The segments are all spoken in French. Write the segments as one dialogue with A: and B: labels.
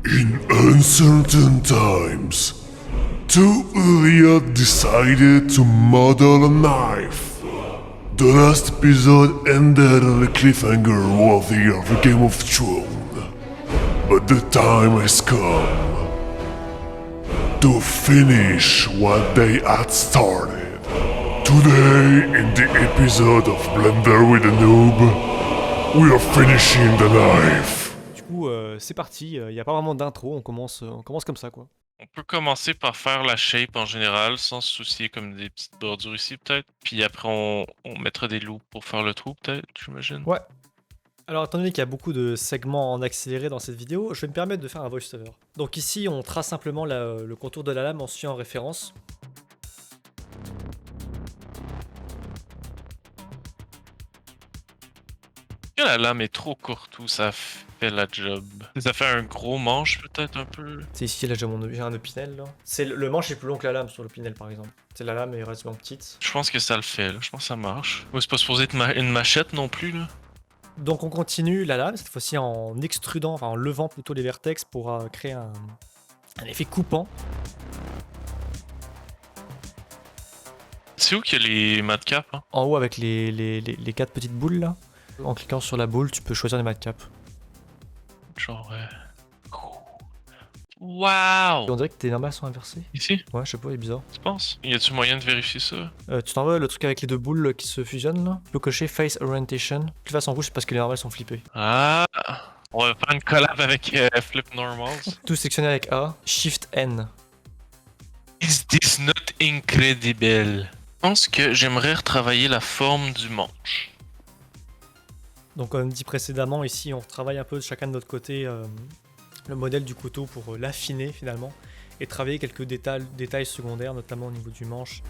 A: In uncertain times, two Iliad decided to model a knife. The last episode ended on a cliffhanger worthy of a Game of Thrones. But the time has come to finish what they had started. Today, in the episode of Blender with a Noob, we are finishing the knife.
B: Du coup, c'est parti, il n'y a pas vraiment d'intro, on commence comme ça quoi.
C: On peut commencer par faire la shape en général, sans se soucier comme des petites bordures ici peut-être. Puis après on mettra des loops pour faire le trou peut-être, j'imagine.
B: Ouais. Alors étant donné qu'il y a beaucoup de segments en accéléré dans cette vidéo, je vais me permettre de faire un voice-over. Donc ici, on trace simplement le contour de la lame en suivant référence.
C: Que la lame est trop courte ou ça fait la job. Ça fait un gros manche peut-être un peu.
B: C'est ici, là j'ai un opinel là. Le manche est plus long que la lame sur l'opinel par exemple. C'est la lame est relativement petite.
C: Je pense que ça le fait là, je pense que ça marche. Ouais, c'est pas supposé être une machette non plus là.
B: Donc on continue la lame, cette fois-ci en extrudant, enfin en levant plutôt les vertex pour créer un effet coupant.
C: C'est où qu'il y a les madcaps hein?
B: En haut avec les 4 petites boules là. En cliquant sur la boule, tu peux choisir des madcaps.
C: Genre Waouh!
B: On dirait que tes normales sont inversées.
C: Ici?
B: Ouais, je sais pas, il est bizarre.
C: Tu penses? Y a-tu moyen de vérifier ça?
B: Tu t'envoies le truc avec les deux boules qui se fusionnent là. Tu peux cocher Face Orientation. Tu fasses en rouge, c'est parce que les normales sont flippées.
C: Ah! On va faire une collab avec Flip Normals.
B: Tout sectionné avec A, Shift N.
C: Is this not incredible? Je pense que j'aimerais retravailler la forme du manche.
B: Donc comme dit précédemment, ici on retravaille un peu chacun de notre côté le modèle du couteau pour l'affiner finalement. Et travailler quelques détails secondaires, notamment au niveau du manche.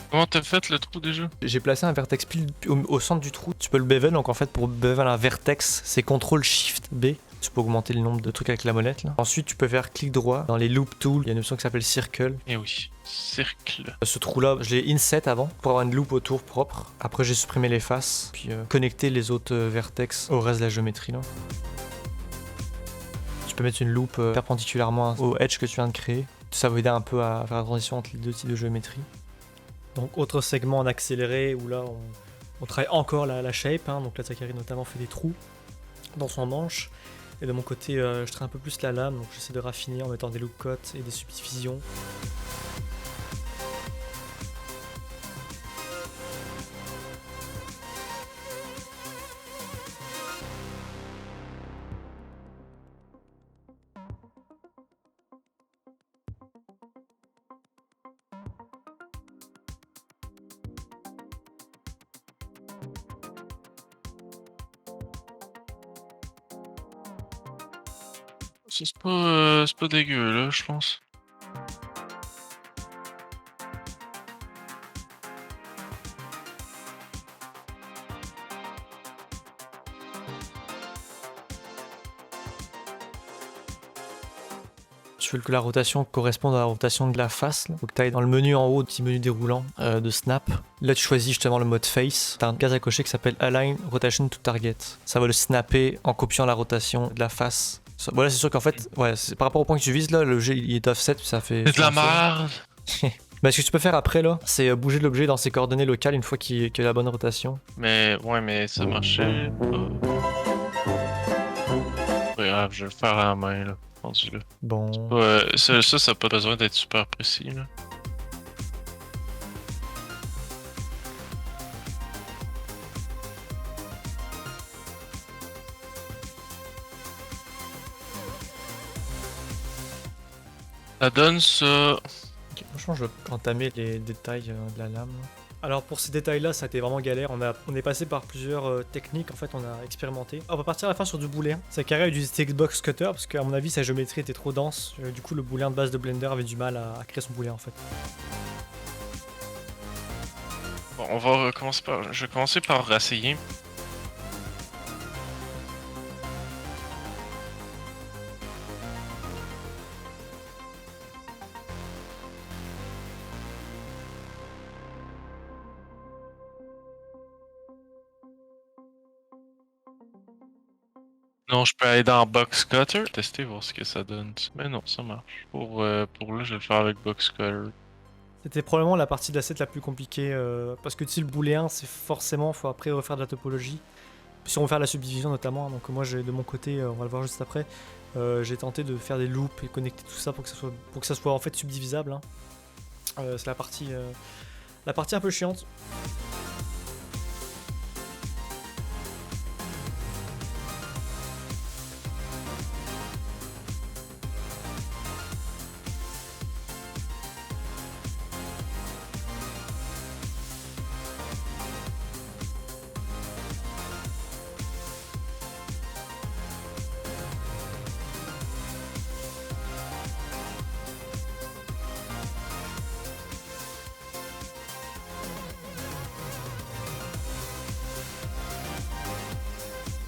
C: Comment t'as fait le trou déjà?
B: J'ai placé un vertex pile au centre du trou. Tu peux le bevel, donc en fait pour bevel un vertex, c'est CTRL SHIFT B. Tu peux augmenter le nombre de trucs avec la molette là. Ensuite tu peux faire clic droit dans les loop tools, il y a une option qui s'appelle circle.
C: Eh oui, cercle.
B: Ce trou là, je l'ai inset avant pour avoir une loupe autour propre. Après j'ai supprimé les faces, puis connecté les autres vertex au reste de la géométrie là. Tu peux mettre une loupe perpendiculairement au edge que tu viens de créer. Ça va aider un peu à faire la transition entre les deux types de géométrie. Donc autre segment en accéléré où là on travaille encore la shape, hein. Donc là Zakari notamment fait des trous dans son manche. Et de mon côté je traite un peu plus la lame, donc j'essaie de raffiner en mettant des loop cuts et des subdivisions.
C: C'est pas dégueu là, je pense.
B: Je veux que la rotation corresponde à la rotation de la face. Là. Faut que tu ailles dans le menu en haut, petit menu déroulant de Snap. Là, tu choisis justement le mode Face. Tu as un case à cocher qui s'appelle Align Rotation to Target. Ça va le snapper en copiant la rotation de la face. Voilà, c'est sûr qu'en fait, ouais, par rapport au point que tu vises là, l'objet il est offset, ça fait.
C: C'est de la merde!
B: Mais ce que tu peux faire après là, c'est bouger l'objet dans ses coordonnées locales une fois qu'il a la bonne rotation.
C: Mais ouais, mais ça marchait pas. Pas grave, je vais le faire à la main là. Rendu là.
B: Bon.
C: Ouais, ça a pas besoin d'être super précis là. Ça donne ça.
B: Ok, franchement, je vais entamer les détails de la lame. Alors pour ces détails-là, ça a été vraiment galère. On est passé par plusieurs techniques, en fait, on a expérimenté. On va partir à la fin sur du booléen. Zakari a utilisé Textbox Cutter parce qu'à mon avis, sa géométrie était trop dense. Du coup, le booléen de base de Blender avait du mal à créer son booléen en fait.
C: Bon, on va recommencer par. Je vais commencer par essayer. Non, je peux aller dans Box Cutter, tester, voir ce que ça donne. Mais non, ça marche. Pour là, je vais le faire avec Box Cutter.
B: C'était probablement la partie de l'asset la plus compliquée, parce que tu sais, le booléen, c'est forcément, faut après refaire de la topologie. Si on veut faire la subdivision notamment, donc moi j'ai de mon côté, on va le voir juste après, j'ai tenté de faire des loops et connecter tout ça pour que ça soit en fait subdivisable, hein. C'est la partie un peu chiante.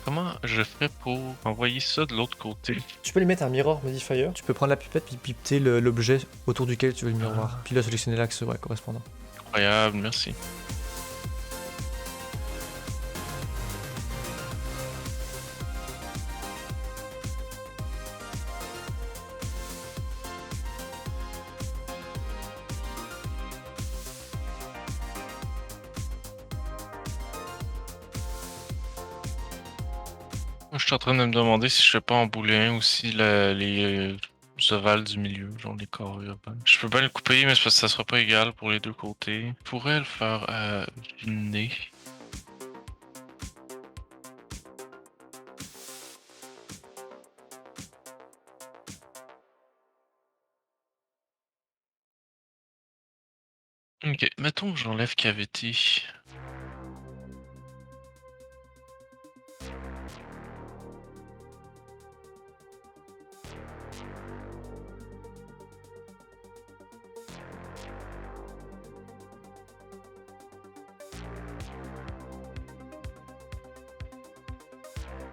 C: Comment je ferais pour envoyer ça de l'autre côté?
B: Tu peux lui mettre un mirror modifier, tu peux prendre la pipette puis pipeter l'objet autour duquel tu veux le miroir. Puis là sélectionner l'axe correspondant.
C: Incroyable, merci. Moi, je suis en train de me demander si je fais pas en booléen aussi les ovales du milieu, genre les carrés urbains. Je peux bien le couper, mais c'est parce que ça sera pas égal pour les deux côtés. Je pourrais le faire du nez. Ok, mettons que j'enlève cavity.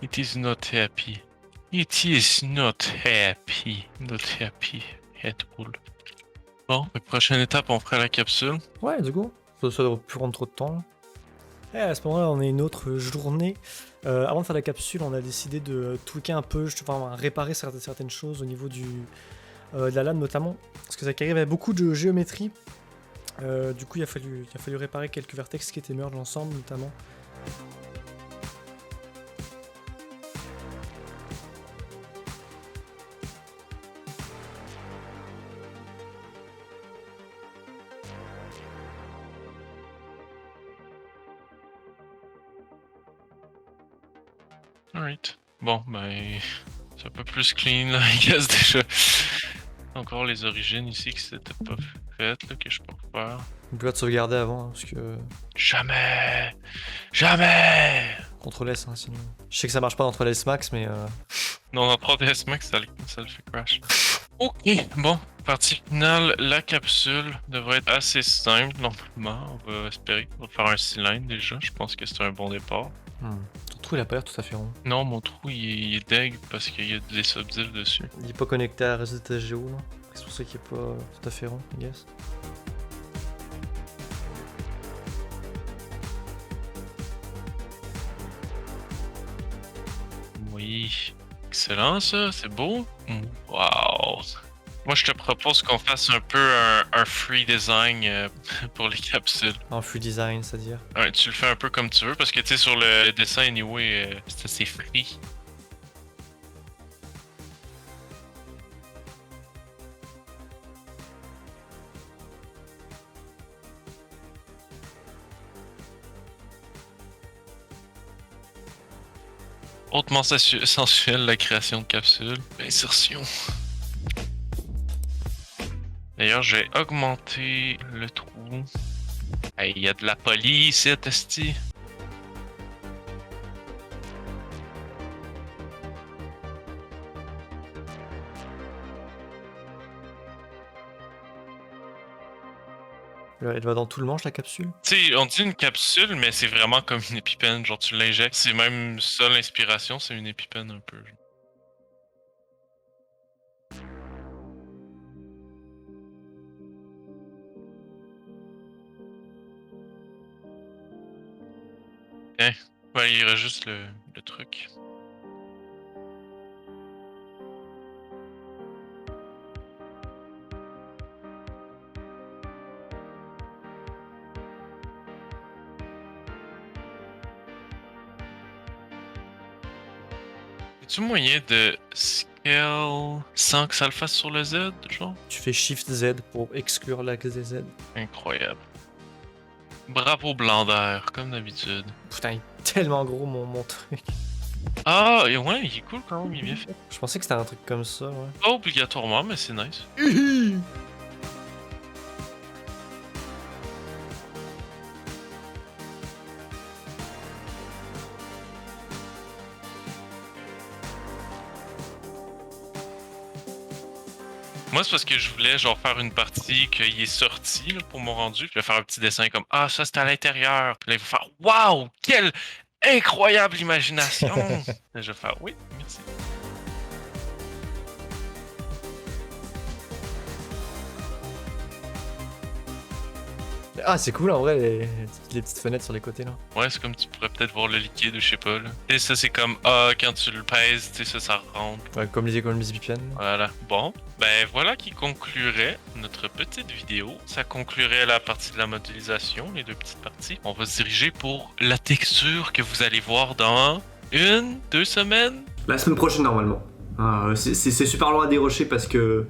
C: It is not happy. It is not happy. Not happy at all. Bon, la prochaine étape, on fera la capsule.
B: Ouais, du coup, ça devrait plus prendre trop de temps, là. Et à ce moment-là, on a une autre journée. Avant de faire la capsule, on a décidé de tweaker un peu, enfin réparer certaines choses au niveau de la LAN notamment. Parce que ça arrivait beaucoup de géométrie. Du coup, il a fallu réparer quelques vertex qui étaient merge ensemble notamment.
C: Alright. Bon, ben, c'est un peu plus clean là, I guess déjà. Encore les origines ici que c'était pas fait, là, que je peux refaire.
B: N'oublie pas de sauvegarder avant, hein, parce que
C: Jamais! Jamais!
B: CTRL S, hein, sinon. Je sais que ça marche pas dans CTRL S Max, mais
C: Non, dans 3DS Max, ça le fait crash. Ok, bon, partie finale, la capsule devrait être assez simple normalement. On va espérer. On va faire un cylindre déjà. Je pense que c'est un bon départ.
B: ton trou il a pas l'air tout à fait rond.
C: Non, mon trou il est deg parce qu'il y a des subdivs dessus.
B: Il est pas connecté à Reset SGO, là. C'est pour ça qu'il est pas tout à fait rond, I guess.
C: Oui, excellent ça, c'est beau. Wow. Moi je te propose qu'on fasse un peu un free design pour les capsules.
B: En free design, c'est-à-dire.
C: Ouais, tu le fais un peu comme tu veux parce que tu sais sur le dessin anyway, c'est assez free. Hautement sensuel, la création de capsules. Insertion. D'ailleurs, j'ai augmenté le trou. Hey, il y a de la police ici, esti.
B: Elle va dans tout le manche, la capsule.
C: Tu sais, on dit une capsule, mais c'est vraiment comme une épipène. Genre, tu l'injectes. C'est même ça l'inspiration, c'est une épipène un peu. Genre. Ouais, il reste juste le truc. Tu moyen de scale sans que ça le fasse sur le Z, genre?
B: Tu fais Shift Z pour exclure l'axe des Z.
C: Incroyable. Bravo Blender, comme d'habitude.
B: Putain, il est tellement gros mon truc.
C: Ah, et ouais, il est cool quand même, il est bien fait.
B: Je pensais que c'était un truc comme ça, ouais.
C: Pas obligatoirement, mais c'est nice. Moi, c'est parce que je voulais genre faire une partie qu'il est sorti là, pour mon rendu. Je vais faire un petit dessin comme ah, ça c'est à l'intérieur. Puis là, il va faire waouh, quelle incroyable imagination. Là, je vais faire oui, merci.
B: Ah, c'est cool en vrai, les petites fenêtres sur les côtés là.
C: Ouais, c'est comme tu pourrais peut-être voir le liquide ou je sais pas là. Tu sais, ça c'est comme ah, quand tu le pèses, tu sais, ça rentre.
B: Ouais, comme les économies VPN.
C: Voilà. Bon, ben voilà qui conclurait notre petite vidéo. Ça conclurait la partie de la modélisation, les deux petites parties. On va se diriger pour la texture que vous allez voir dans 1-2 semaines.
D: La semaine prochaine normalement. C'est super loin à dérocher parce que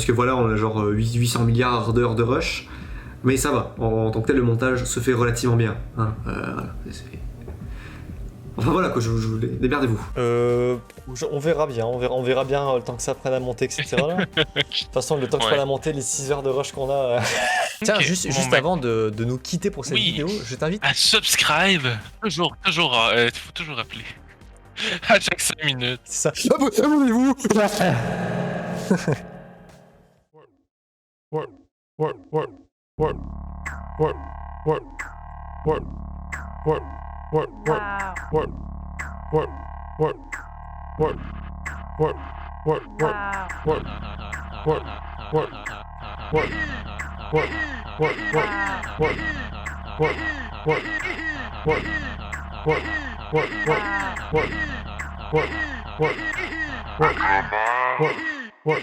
D: voilà, on a genre 800 milliards d'heures de rush. Mais ça va, en tant que tel, le montage se fait relativement bien. Hein, voilà, enfin voilà quoi, je vous démerdez-vous.
B: On verra bien, on verra bien le temps que ça prenne à monter, etc. là. De toute façon, le temps que ça prenne à monter, les 6 heures de rush qu'on a. Tiens,
C: Ok,
B: juste
C: bon, ben,
B: avant de nous quitter pour cette
C: oui.
B: vidéo, je t'invite.
C: à subscribe. Toujours, il faut toujours appeler. À chaque 5 minutes.
B: C'est ça. Abonnez-vous.
A: What?